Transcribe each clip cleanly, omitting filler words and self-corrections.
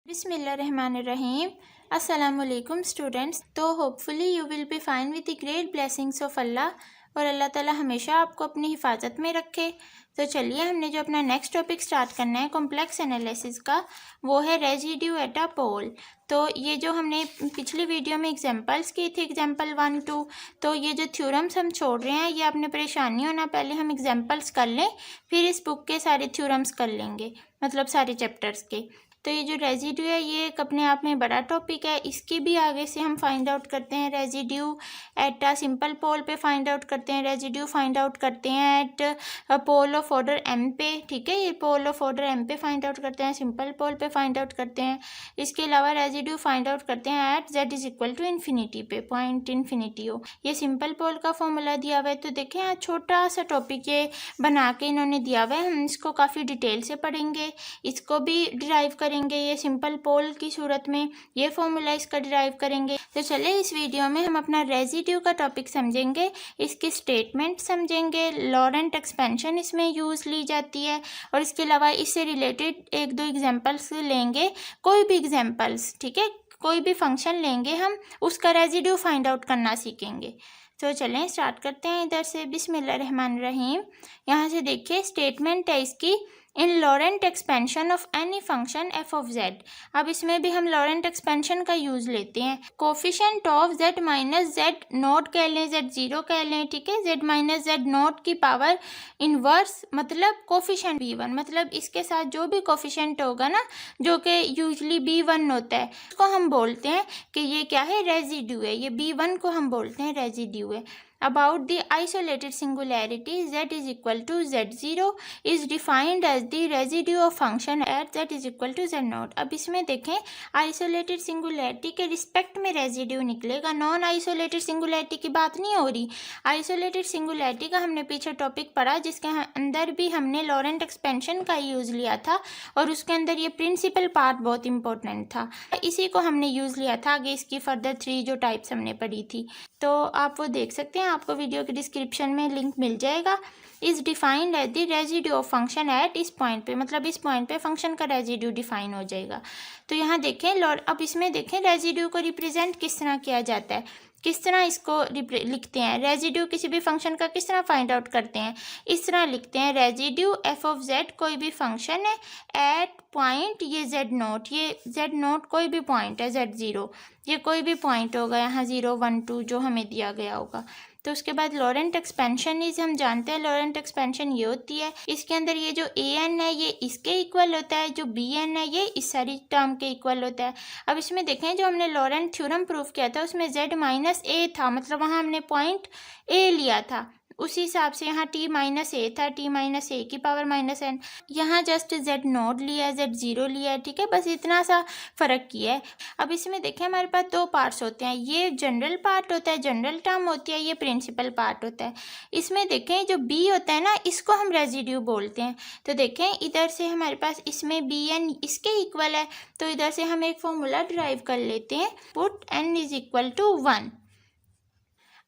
बिस्मिल्लाहिर्रहमानिर्रहीम। अस्सलामुअलैकुम स्टूडेंट्स। तो hopefully you will be fine with the great blessings of अल्लाह और अल्लाह ताला हमेशा आपको अपनी हिफाजत में रखे। तो चलिए, हमने जो अपना नेक्स्ट टॉपिक स्टार्ट करना है कॉम्प्लेक्स एनालिसिस का, वो है रेजिड्यू एट अ पोल। तो ये जो हमने पिछली वीडियो में एग्जांपल्स की थी, एग्जांपल 1, 2, तो ये जो थ्योरम्स हम छोड़ रहे हैं, ये आपने परेशानी होना, पहले हम एग्जांपल्स कर लें, फिर इस बुक के सारे थ्योरम्स कर लेंगे, मतलब सारे चैप्टर्स के। तो ये जो रेजिड्यू है, ये एक अपने आप में बड़ा टॉपिक है। इसकी भी आगे से हम फाइंड आउट करते हैं। रेजिड्यू एट अ सिंपल पोल पे फाइंड आउट करते हैं, रेजिड्यू फाइंड आउट करते हैं at pole of order m पे। ठीक है, ये पोल ऑफ ऑर्डर एम पे फाइंड आउट करते हैं, सिंपल पोल पे फाइंड आउट करते हैं। इसके अलावा रेजिड्यू फाइंड आउट करते हैं at z is equal to infinity पे, पॉइंट इन्फिनिटी हो। ये सिंपल पोल का फॉर्मूला दिया हुआ है। तो देखें, यहाँ छोटा सा टॉपिक ये बना के इन्होंने दिया हुआ है, हम इसको काफ़ी डिटेल से पढ़ेंगे, इसको भी डिराइव करेंगे। ये सिंपल पोल की सूरत में ये फॉर्मूला इसका डिराइव करेंगे। तो चले, इस वीडियो में हम अपना रेजिड्यू का टॉपिक समझेंगे, इसकी स्टेटमेंट समझेंगे, लॉरेंट एक्सपेंशन इसमें यूज़ ली जाती है, और इसके अलावा इससे रिलेटेड एक दो एग्जांपल्स लेंगे, कोई भी एग्जांपल्स। ठीक है, कोई भी फंक्शन लेंगे हम, उसका रेजिड्यू फाइंड आउट करना सीखेंगे। तो चलें, स्टार्ट करते हैं इधर से। बिस्मिल्लाहिर्रहमानिर्रहीम। यहाँ से देखिए, स्टेटमेंट है इसकी, in Laurent expansion of any function f of z. अब इसमें भी हम लॉरेंट एक्सपेंशन का यूज़ लेते हैं। Coefficient of Z minus z note कह लें, जेड जीरो कह लें। ठीक है, जेड माइनस जेड नोट की पावर इनवर्स, मतलब कोफिशेंट b1, मतलब इसके साथ जो भी कोफिशेंट होगा ना, जो कि यूजली b1 होता है, उसको हम बोलते हैं कि ये क्या है, रेजिड्यू है। ये b1 को हम बोलते हैं रेजिड्यू है। About the isolated singularity z is equal to z0 is defined as the residue of function at z is equal to z0। अब इसमें देखें, आइसोलेटेड सिंगुलैरिटी के रिस्पेक्ट में रेजिड्यू निकलेगा, नॉन आइसोलेटेड सिंगुलैरिटी की बात नहीं हो रही। आइसोलेटेड सिंगुलैरिटी का हमने पीछे टॉपिक पढ़ा, जिसके अंदर भी हमने लॉरेंट एक्सपेंशन का यूज़ लिया था, और उसके अंदर ये प्रिंसिपल पार्ट बहुत इंपॉर्टेंट था, इसी को हमने यूज़ लिया था। आगे इसकी फर्दर 3 जो टाइप्स हमने पढ़ी थी, तो आप वो देख सकते हैं, आपको वीडियो के डिस्क्रिप्शन में लिंक मिल जाएगा। Is defined at the residue of function at इस पॉइंट पे, मतलब इस पॉइंट पे फंक्शन का रेजिड्यू डिफाइन हो जाएगा। तो यहाँ देखें, अब इसमें देखें रेजिड्यू को रिप्रेजेंट किस तरह किया जाता है, किस तरह इसको लिखते हैं। रेजिड्यू किसी भी फंक्शन का किस तरह फाइंड आउट करते हैं, इस तरह लिखते हैं। रेजिड्यू एफ ऑफ जेड कोई भी फंक्शन है एट पॉइंट ये जेड नोट, ये जेड नोट कोई भी पॉइंट है, जेड जीरो ये कोई भी पॉइंट होगा, यहाँ 0, 1, 2 जो हमें दिया गया होगा। तो उसके बाद लॉरेंट एक्सपेंशन इज, हम जानते हैं लॉरेंट एक्सपेंशन ये होती है, इसके अंदर ये जो ए एन है ये इसके इक्वल होता है, जो बी एन है ये इस सारी टर्म के इक्वल होता है। अब इसमें देखें, जो हमने लॉरेंट थ्योरम प्रूफ किया था उसमें z माइनस ए था, मतलब वहाँ हमने पॉइंट ए लिया था, उसी हिसाब से यहाँ t माइनस ए था, t माइनस ए की पावर माइनस एन। यहाँ जस्ट z नोट लिया है, z जीरो लिया है। ठीक है, बस इतना सा फ़र्क किया है। अब इसमें देखें, हमारे पास 2 पार्ट्स होते हैं, ये जनरल पार्ट होता है, जनरल टर्म होती है, ये प्रिंसिपल पार्ट होता है। इसमें देखें, जो b होता है ना, इसको हम रेजिड्यू बोलते हैं। तो देखें, इधर से हमारे पास इसमें बी एन इसके इक्वल है, तो इधर से हम एक फॉर्मूला ड्राइव कर लेते हैं, put n is equal to 1।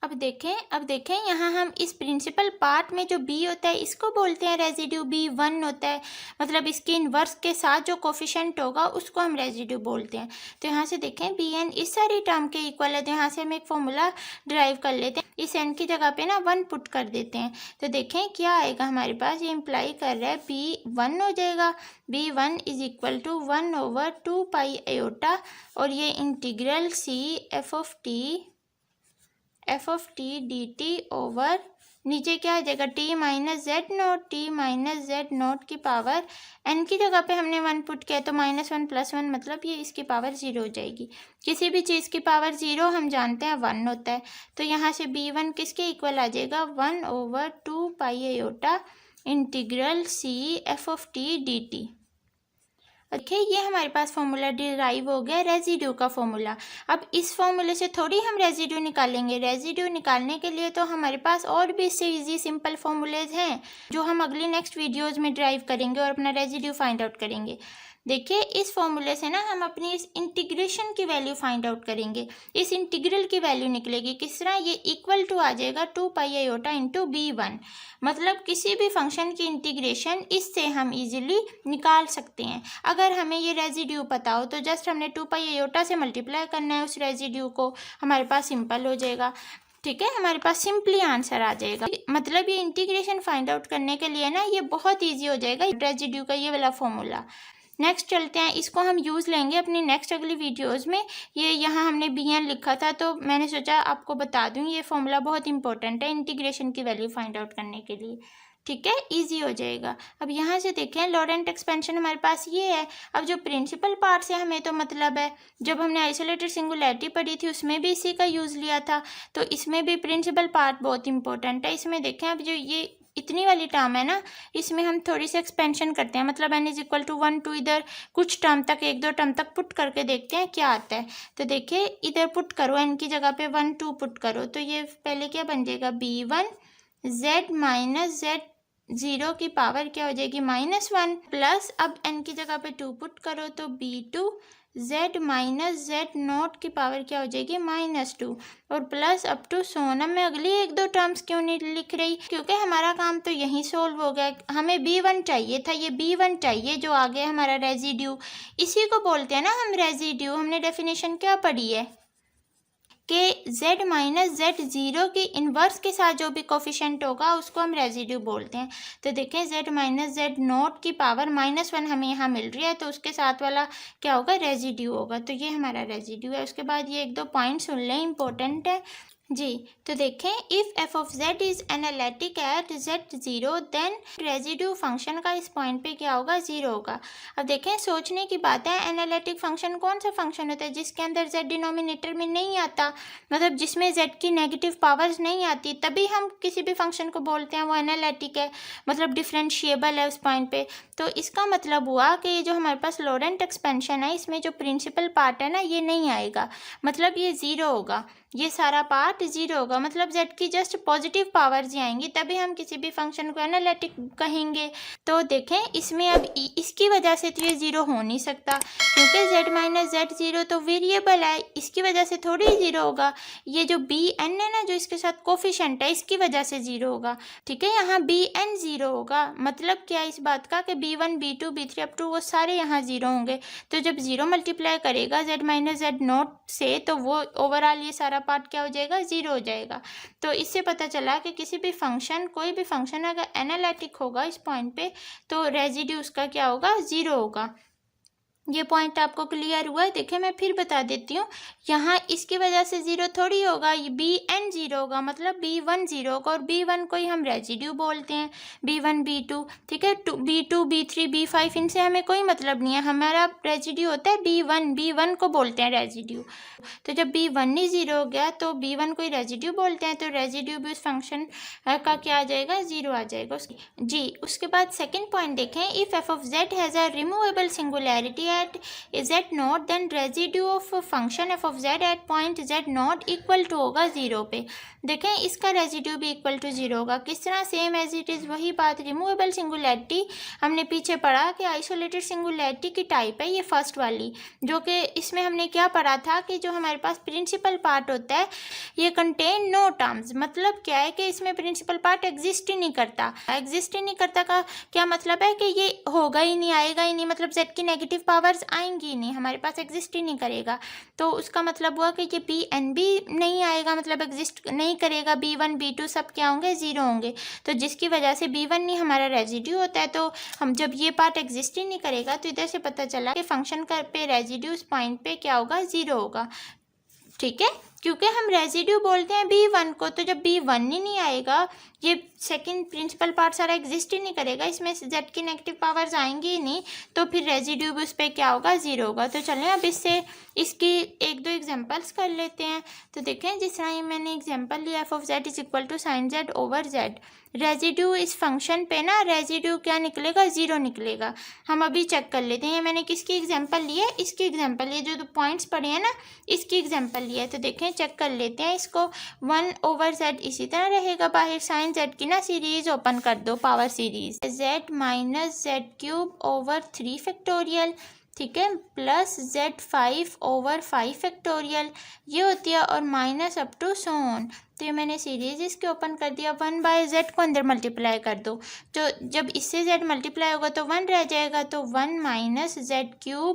अब देखें यहाँ हम इस प्रिंसिपल पार्ट में जो b होता है इसको बोलते हैं रेजिड्यू, b1 होता है, मतलब इसके इन्वर्स के साथ जो कोफिशेंट होगा उसको हम रेजिड्यू बोलते हैं। तो यहाँ से देखें, bn इस सारी टर्म के इक्वल है, तो यहाँ से हम एक फॉर्मूला ड्राइव कर लेते हैं, इस n की जगह पे ना 1 पुट कर देते हैं। तो देखें क्या आएगा हमारे पास, ये इम्प्लाई कर रहा है b1 हो जाएगा, b1 is equal to 1/2 pi iota, और ये integral c f of t d t over नीचे क्या आ जाएगा, t माइनस जेड नोट की पावर n की जगह पे हमने 1 पुट किया, तो -1 + 1 मतलब ये इसकी पावर 0 हो जाएगी। किसी भी चीज़ की पावर 0 हम जानते हैं 1 होता है, तो यहाँ से b1 किसके इक्वल आ जाएगा, 1/2 pi iota integral c f of t d T. देखिए, ये हमारे पास फॉर्मूला डिराइव हो गया, रेजिड्यू का फॉर्मूला। अब इस फॉर्मूले से थोड़ी हम रेजिड्यू निकालेंगे, रेजिड्यू निकालने के लिए तो हमारे पास और भी इससे इजी सिंपल फॉर्मूलेज हैं, जो हम अगली नेक्स्ट वीडियोस में ड्राइव करेंगे और अपना रेजिड्यू फाइंड आउट करेंगे। देखिए इस फॉर्मूले से ना हम अपनी इस इंटीग्रेशन की वैल्यू फाइंड आउट करेंगे। इस इंटीग्रल की वैल्यू निकलेगी किस तरह, ये इक्वल टू आ जाएगा 2 पाई आयोटा इंटू b1। मतलब किसी भी फंक्शन की इंटीग्रेशन इससे हम इजीली निकाल सकते हैं। अगर हमें ये रेजिड्यू पता हो तो जस्ट हमने 2 पाई आयोटा से मल्टीप्लाई करना है उस रेजिड्यू को, हमारे पास सिंपल हो जाएगा। ठीक है, हमारे पास सिंपली आंसर आ जाएगा। मतलब ये इंटीग्रेशन फाइंड आउट करने के लिए ना ये बहुत ईजी हो जाएगा रेजिड्यू का ये वाला फॉर्मूला। नेक्स्ट चलते हैं, इसको हम यूज़ लेंगे अपनी नेक्स्ट अगली वीडियोस में। ये यहाँ हमने bn लिखा था तो मैंने सोचा आपको बता दूँ, ये फॉर्मूला बहुत इंपॉर्टेंट है इंटीग्रेशन की वैल्यू फाइंड आउट करने के लिए। ठीक है, इजी हो जाएगा। अब यहाँ से देखें लॉरेंट एक्सपेंशन हमारे पास ये है। अब जो प्रिंसिपल पार्ट से हमें तो मतलब है, जब हमने आइसोलेटेड सिंगुलैरिटी पढ़ी थी उसमें भी इसी का यूज़ लिया था, तो इसमें भी प्रिंसिपल पार्ट बहुत इंपॉर्टेंट है। इसमें देखें अब जो ये इतनी वाली टर्म है ना, इसमें हम थोड़ी सी एक्सपेंशन करते हैं, मतलब n is equal to 1 to इधर कुछ टर्म तक, 1-2 टर्म तक पुट करके देखते हैं क्या आता है। तो देखिए इधर पुट करो, n की जगह पे 1 2 पुट करो, तो ये पहले क्या बन जाएगा b1 z माइनस z 0 की पावर क्या हो जाएगी -1 प्लस अब n की जगह पे 2 पुट करो तो b2 z minus z not की पावर क्या हो जाएगी -2 और प्लस अप टू सोन। मैं अगली 1-2 टर्म्स क्यों नहीं लिख रही, क्योंकि हमारा काम तो यहीं सोल्व हो गया। हमें b1 चाहिए था, ये b1 चाहिए जो आगे हमारा रेजिड्यू, इसी को बोलते हैं ना हम रेजिड्यू। हमने डेफिनेशन क्या पढ़ी है कि z माइनस z 0 की इन्वर्स के साथ जो भी कोफिशिएंट होगा उसको हम रेजिड्यू बोलते हैं। तो देखें z माइनस z नॉट की पावर -1 हमें यहाँ मिल रही है, तो उसके साथ वाला क्या होगा, रेजिड्यू होगा। तो ये हमारा रेजिड्यू है। उसके बाद ये 1-2 पॉइंट सुन लें, इंपॉर्टेंट है जी। तो देखें if f of z is analytic at z0 then residue function का इस पॉइंट पे क्या होगा, 0 होगा। अब देखें सोचने की बात है, एनालिटिक फंक्शन कौन सा फंक्शन होता है जिसके अंदर z डिनोमिनेटर में नहीं आता, मतलब जिसमें z की नेगेटिव पावर्स नहीं आती, तभी हम किसी भी फंक्शन को बोलते हैं वो एनालिटिक है, मतलब डिफरेंशिएबल है उस पॉइंट पे। तो इसका मतलब हुआ कि ये जो हमारे पास लॉरेंट एक्सपेंशन है इसमें जो प्रिंसिपल पार्ट है ना ये नहीं आएगा, मतलब ये 0 होगा, ये सारा पार्ट 0 होगा, मतलब z की जस्ट पॉजिटिव पावर्स ही आएंगी, तभी हम किसी भी फंक्शन को एनालिटिक कहेंगे। तो देखें इसमें अब इसकी वजह से तो ये 0 हो नहीं सकता, क्योंकि z माइनस z 0 तो वेरिएबल है, इसकी वजह से थोड़ी 0 होगा। ये जो bn है ना जो इसके साथ कोफिशिएंट है इसकी वजह से 0 होगा। ठीक है, यहाँ bn 0 होगा, मतलब क्या इस बात का कि b1 b2 b3 up to वो सारे यहाँ 0 होंगे। तो जब 0 मल्टीप्लाई करेगा z माइनस z नॉट से, तो वो ओवरऑल ये सारा पार्ट क्या हो जाएगा, 0 हो जाएगा। तो इससे पता चला कि किसी भी फंक्शन, कोई भी फंक्शन अगर एनालिटिक होगा इस पॉइंट पे तो रेजिड्यू उसका क्या होगा, 0 होगा। ये पॉइंट आपको क्लियर हुआ है। देखिए मैं फिर बता देती हूँ, यहाँ इसकी वजह से 0 थोड़ी होगा, ये bn 0 होगा, मतलब b1 0 होगा, और b1 को ही हम रेजिड्यू बोलते हैं, b1 b2। ठीक है, b2 b3 b5 इनसे हमें कोई मतलब नहीं है, हमारा रेजिड्यू होता है b1 को बोलते हैं रेजिड्यू। तो जब b1 ही 0 हो गया तो b1 को ही रेजिड्यू बोलते हैं, तो रेजिड्यू भी उस फंक्शन का क्या आ जाएगा, 0 आ जाएगा जी। उसके बाद सेकेंड पॉइंट देखें, if f of z has a removable singularity at z not then residue of function f of z at point z not equal to होगा 0 पे। देखें इसका रेजिड्यू भी इक्वल टू 0 होगा। किस तरह, सेम एज इट इज़ वही बात, रिमूवेबल सिंगुलैरिटी हमने पीछे पढ़ा कि आइसोलेटेड सिंगुलैरिटी की टाइप है ये फर्स्ट वाली, जो कि इसमें हमने क्या पढ़ा था कि जो हमारे पास प्रिंसिपल पार्ट होता है ये कंटेन नो टर्म्स, मतलब क्या है कि इसमें प्रिंसिपल पार्ट एग्जिस्ट ही नहीं करता। एग्जिस्ट ही नहीं करता का क्या मतलब है कि ये होगा ही नहीं, आएगा ही नहीं, मतलब z की नेगेटिव पावर्स आएंगी नहीं, हमारे पास एग्जिस्ट ही नहीं करेगा। तो उसका मतलब हुआ कि ये bn भी नहीं आएगा, मतलब एग्जिस्ट नहीं करेगा, b1 b2 सब क्या होंगे, 0 होंगे। तो जिसकी वजह से b1 नहीं हमारा रेजिड्यू होता है, तो हम जब ये पार्ट एग्जिस्ट ही नहीं करेगा तो इधर से पता चला कि फंक्शन का पे रेजिड्यू उस पॉइंट पे क्या होगा, 0 होगा। ठीक है, क्योंकि हम रेजिड्यू बोलते हैं b1 को, तो जब b1 ही नहीं आएगा, ये सेकंड प्रिंसिपल पार्ट सारा एग्जिस्ट ही नहीं करेगा, इसमें z की नेगेटिव पावर्स आएंगी ही नहीं, तो फिर रेजिड्यू भी उस पर क्या होगा, 0 होगा। तो चलें अब इससे इसकी 1-2 एग्जांपल्स कर लेते हैं। तो देखें जिस तरह ये मैंने एग्जांपल लिया, f of z is equal to sine z over z, residue इस फंक्शन पे ना रेजिड्यू क्या निकलेगा, 0 निकलेगा। हम अभी चेक कर लेते हैं, ये मैंने किसकी एग्जांपल ली है, इसकी एग्जांपल, ये जो पॉइंट्स पढ़े हैं ना इसकी एग्जांपल ली है। तो देखें चेक कर लेते हैं इसको, 1 ओवर z इसी तरह रहेगा, बाहर साइन z की ना सीरीज ओपन कर दो, power series z minus z cube over 3 factorial ठीक है, प्लस Z5/5 फैक्टोरियल ये होती है, और minus up to so on. तो ये मैंने सीरीज इसके ओपन कर दिया। 1/Z को अंदर मल्टीप्लाई कर दो, तो जब इससे Z मल्टीप्लाई होगा तो 1 रह जाएगा, तो 1 माइनस Z³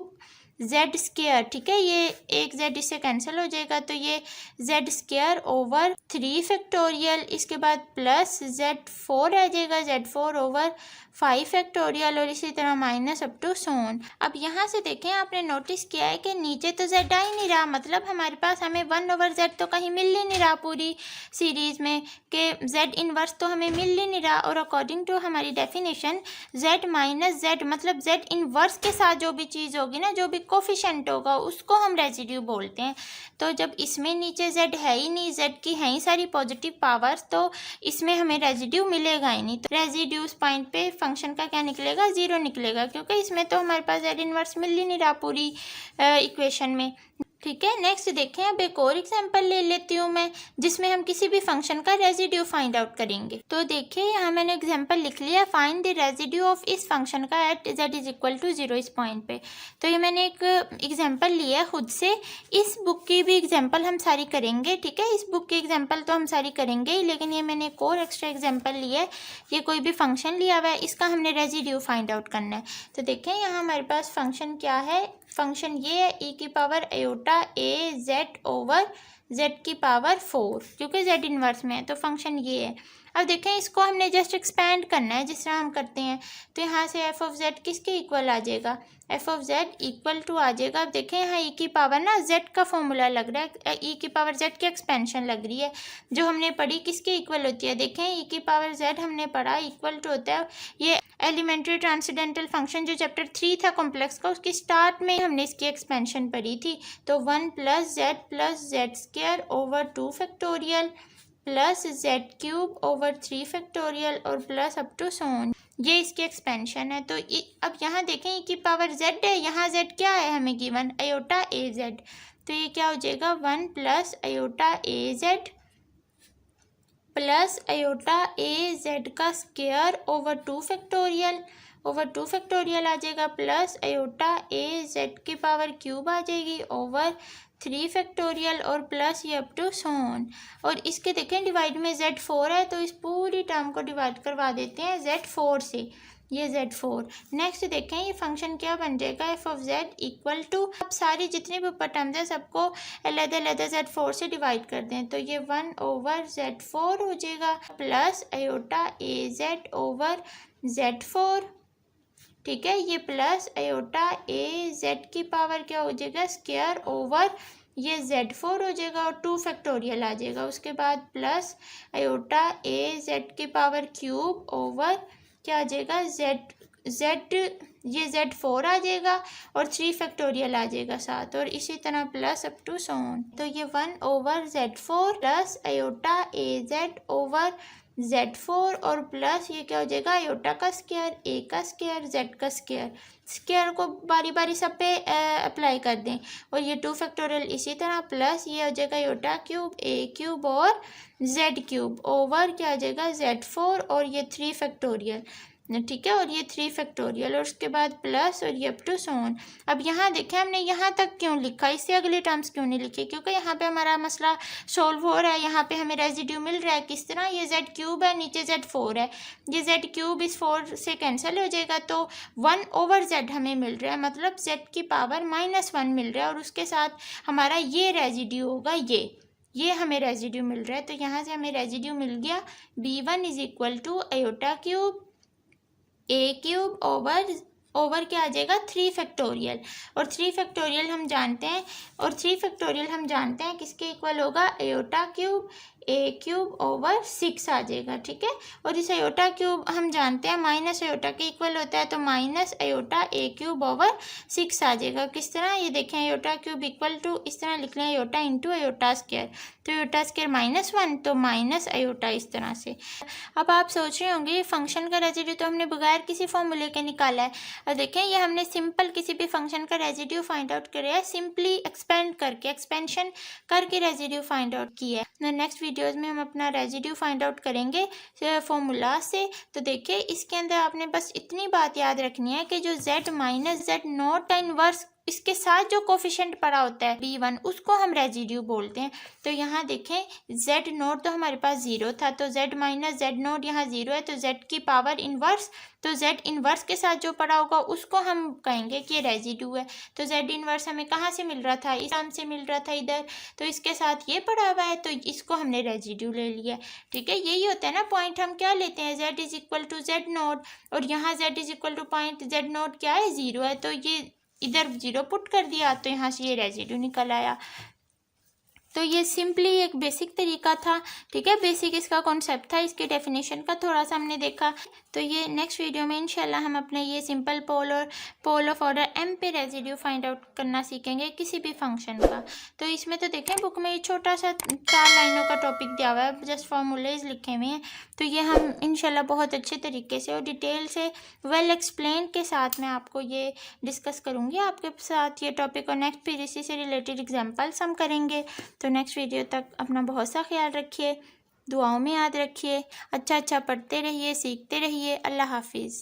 Z²। ठीक है, ये एक Z इससे कैंसिल हो जाएगा, तो ये Z²/3 फैक्टोरियल। इसके बाद प्लस Z4 रह जाएगा, Z4/5 फैक्टोरियल, और इसी तरह minus up to so on. अब यहाँ से देखें, आपने नोटिस किया है कि नीचे तो Z आ ही नहीं रहा, मतलब हमारे पास हमें 1/Z तो कहीं मिल ही नहीं रहा पूरी सीरीज़ में, कि Z इनवर्स तो हमें मिल ही नहीं रहा। और अकॉर्डिंग टू हमारी डेफिनेशन Z माइनस Z मतलब Z इनवर्स के साथ जो भी चीज़ होगी ना, जो भी कोफिशेंट होगा, उसको हम रेजिड्यू बोलते हैं। तो जब इसमें नीचे Z है ही नहीं, Z की है ही सारी पॉजिटिव पावर्स, तो इसमें हमें रेजिड्यू मिलेगा ही नहीं। तो रेजिड्यूस पॉइंट पे फंक्शन का क्या निकलेगा, 0 निकलेगा, क्योंकि इसमें तो हमारे पास Z इनवर्स मिल ही नहीं रहा पूरी इक्वेशन में। ठीक है, नेक्स्ट देखें, अब एक और एग्जांपल ले लेती हूँ मैं, जिसमें हम किसी भी फंक्शन का रेजिड्यू फाइंड आउट करेंगे। तो देखिए, यहाँ मैंने एग्जांपल लिख लिया, फाइंड द रेजिड्यू ऑफ इस फंक्शन का एट Z=0 इस पॉइंट पे। तो ये मैंने एक एग्जांपल लिया है खुद से। इस बुक की भी एग्जांपल हम सारी करेंगे। ठीक है, इस बुक की एग्जांपल तो हम सारी करेंगे ही, लेकिन ये मैंने एक और एक्स्ट्रा एग्जांपल लिया है। ये कोई भी फंक्शन लिया हुआ है, इसका हमने रेजिड्यू फाइंड आउट करना है। तो देखें, यहाँ हमारे पास फंक्शन क्या है, फंक्शन ये है e⁻∗AZ/Z⁴, क्योंकि Z इनवर्स में है, तो फंक्शन ये है। अब देखें, इसको हमने जस्ट एक्सपेंड करना है, जिस तरह हम करते हैं। तो यहाँ से f(z) किसके इक्वल आ जाएगा, f(z) इक्वल टू आ जाएगा। अब देखें, यहाँ e की पावर ना Z का फॉर्मूला लग रहा है, e की पावर Z की एक्सपेंशन लग रही है, जो हमने पढ़ी किसके इक्वल होती है। देखें, e की पावर Z हमने पढ़ा इक्वल टू होता है ये एलिमेंट्री ट्रांसेंडेंटल फंक्शन, जो चैप्टर 3 था कॉम्प्लेक्स का, उसकी स्टार्ट में हमने इसकी एक्सपेंशन पढ़ी थी। तो 1 + Z + Z² / 2 factorial plus Z³ / 3 factorial और plus up to so on, ये इसकी एक्सपेंशन है। तो अब यहाँ देखें, e की पावर Z है, यहाँ Z क्या है हमें गिवन, AZ। तो ये क्या हो जाएगा, 1 + AZ प्लस AZ² / 2 फैक्टोरियल आ जाएगा, प्लस AZ³ आ जाएगी ओवर 3 फैक्टोरियल और प्लस ये अप टू सो ऑन। और इसके देखें, डिवाइड में Z4 है, तो इस पूरी टर्म को डिवाइड करवा देते हैं Z4 से, ये Z4। नेक्स्ट देखें, ये फंक्शन क्या बन जाएगा, f(z) इक्वल टू, अब सारी जितनी भी ऊपर टर्म्स है सबको अलग-अलग Z4 से डिवाइड कर दें, तो ये 1/Z4 हो जाएगा, प्लस AZ/Z4। ठीक है, ये प्लस AZ की पावर क्या हो जाएगा, स्क्वायर ओवर ये Z4 हो जाएगा, और 2 फैक्टोरियल आ जाएगा। उसके बाद प्लस AZ³ ओवर क्या आ जाएगा, ये Z4 आ जाएगा, और 3 फैक्टोरियल आ जाएगा साथ, और इसी तरह plus up to so on. तो ये 1/Z4 प्लस AZ/Z4 और प्लस ये क्या हो जाएगा, आयोटा का स्क्वायर, A का स्क्वायर, Z का स्क्वायर। स्क्वायर को बारी बारी सब पे अप्लाई कर दें, और ये 2 फैक्टोरियल इसी तरह, प्लस ये हो जाएगा AQ, A³ और Z³ ओवर क्या आ जाएगा, Z4 और ये 3 फैक्टोरियल। ठीक है, और ये 3 फैक्टोरियल, और उसके बाद प्लस और ये अप टू सो ऑन। अब यहाँ देखें, हमने यहाँ तक क्यों लिखा, इससे अगले टर्म्स क्यों नहीं लिखे, क्योंकि यहाँ पे हमारा मसला सॉल्व हो रहा है। यहाँ पे हमें रेजिड्यू मिल रहा है, किस तरह, ये Z³ है, नीचे Z4 है, ये Z³ इस 4 से कैंसिल हो जाएगा, तो 1/Z हमें मिल रहा है, मतलब Z की पावर -1 मिल रहा है, और उसके साथ हमारा ये रेजिड्यू होगा, ये हमें रेजिड्यू मिल रहा है। तो यहाँ से हमें रेजिड्यू मिल गया, B1 = AQ ओवर क्या आ जाएगा, 3 फैक्टोरियल, और 3 फैक्टोरियल हम जानते हैं, किसके इक्वल होगा, AQ ओवर 6 आ जाएगा। ठीक है, और इस AQ हम जानते हैं माइनस AQ के इक्वल होता है, तो माइनस AQ ओवर 6 आ जाएगा। किस तरह, ये देखें, AQ इक्वल टू, इस तरह लिख लें, AQ इंटू AQ², तो AQ² -1, तो माइनस AQ इस तरह से। अब आप सोच रहे होंगे, फंक्शन का रेजिड्यू तो हमने बगैर किसी फॉर्मूले के निकाला है, और देखें, ये हमने सिंपल किसी भी फंक्शन का रेजिड्यू फाइंड आउट किया है, सिंपली एक्सपेंशन करके रेजिड्यू फाइंड आउट किया है। नेक्स्ट वीडियो वीडियोज़ में हम अपना रेजिड्यू फाइंड आउट करेंगे फॉर्मूला से। तो देखिए इसके अंदर आपने बस इतनी बात याद रखनी है कि जो z माइनस जेड नॉट का इन्वर्स इसके साथ जो कोफिशिएंट पड़ा होता है b1 उसको हम रेजिड्यू बोलते हैं। तो यहाँ देखें z नोट तो हमारे पास 0 था, तो z माइनस जेड नोट यहाँ 0 है, तो z की पावर इन्वर्स, तो z इन्वर्स के साथ जो पड़ा होगा उसको हम कहेंगे कि ये रेजिड्यू है। तो z इन्वर्स हमें कहाँ से मिल रहा था, इस नाम से मिल रहा था इधर, तो इसके साथ ये पड़ा हुआ है तो इसको हमने रेजिड्यू ले लिया। ठीक है, यही होता है ना पॉइंट, हम क्या लेते हैं z is equal to z naught, और यहाँ z is equal to point z naught क्या है 0 है, तो ये इधर 0 पुट कर दिया तो यहाँ से ये रेजिड्यू निकल आया। तो ये सिंपली एक बेसिक तरीका था। ठीक है, बेसिक इसका कॉन्सेप्ट था, इसके डेफिनेशन का थोड़ा सा हमने देखा। तो ये नेक्स्ट वीडियो में इंशाल्लाह हम अपने ये सिंपल पोल और पोल ऑफ ऑर्डर m पे रेजिड्यू फाइंड आउट करना सीखेंगे किसी भी फंक्शन का। तो इसमें तो देखें बुक में ये छोटा सा 4 लाइनों का टॉपिक दिया हुआ है, जस्ट फॉर्मूलेज लिखे हुए हैं। तो ये हम इंशाल्लाह बहुत अच्छे तरीके से और डिटेल से वेल एक्सप्लेन के साथ मैं आपको ये डिस्कस करूँगी आपके साथ ये टॉपिक, और नेक्स्ट फिर इसी से रिलेटेड एग्जाम्पल्स हम करेंगे। तो नेक्स्ट वीडियो तक अपना बहुत सा ख्याल रखिए, दुआओं में याद रखिए, अच्छा पढ़ते रहिए, सीखते रहिए। अल्लाह हाफिज़।